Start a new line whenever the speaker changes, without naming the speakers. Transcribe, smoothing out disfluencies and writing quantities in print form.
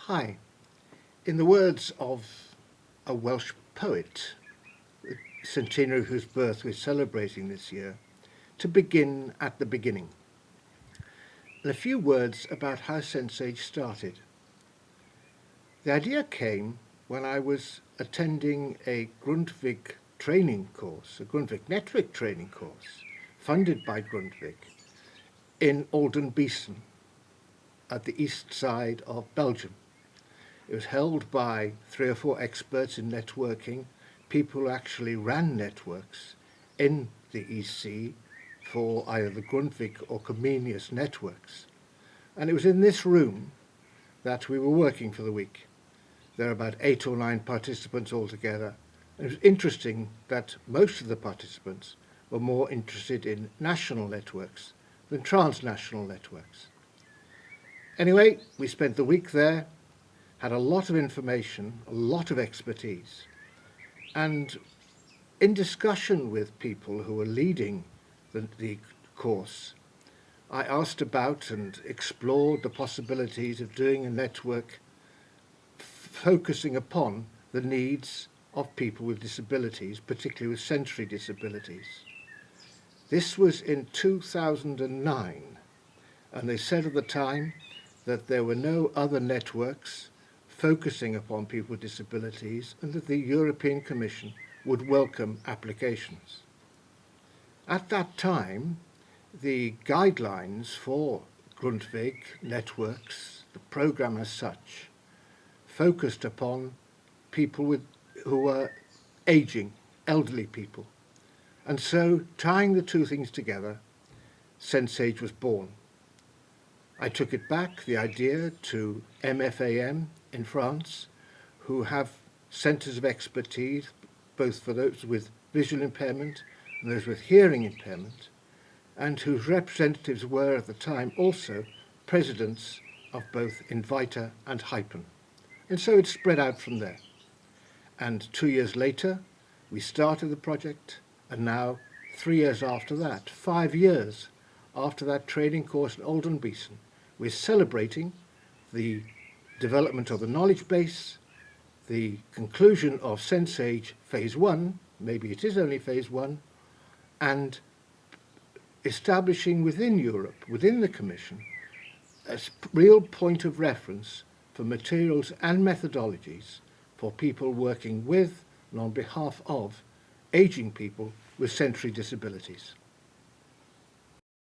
Hi. In the words of a Welsh poet, the centenary whose birth we're celebrating this year, to begin at the beginning. And a few words about how SensAge started. The idea came when I was attending a Grundtvig training course, a Grundtvig network training course, funded by Grundtvig, in Oldenbeesten, at the east side of Belgium. It was held by 3 or 4 experts in networking, people who actually ran networks in the EC for either the Grundtvig or Comenius networks. And it was in this room that we were working for the week. There are about 8 or 9 participants altogether. And it was interesting that most of the participants were more interested in national networks than transnational networks. Anyway, we spent the week there, had a lot of information, a lot of expertise, and in discussion with people who were leading the course, I asked about and explored the possibilities of doing a network focusing upon the needs of people with disabilities, particularly with sensory disabilities. This was in 2009, and they said at the time that there were no other networks focusing upon people with disabilities and that the European Commission would welcome applications. At that time, the guidelines for Grundtvig networks, the programme as such, focused upon people who were ageing, elderly people. And so, tying the two things together, SensAge was born. I took it back, the idea, to MFAM in France, who have centres of expertise, both for those with visual impairment and those with hearing impairment, and whose representatives were at the time also presidents of both Invita and Hypen. And so it spread out from there. And 2 years later, we started the project, and now 3 years after that, 5 years after that training course in Oldenbeesten, we're celebrating the development of the knowledge base, the conclusion of SensAge Phase 1, maybe it is only Phase 1, and establishing within Europe, within the Commission, a real point of reference for materials and methodologies for people working with and on behalf of ageing people with sensory disabilities.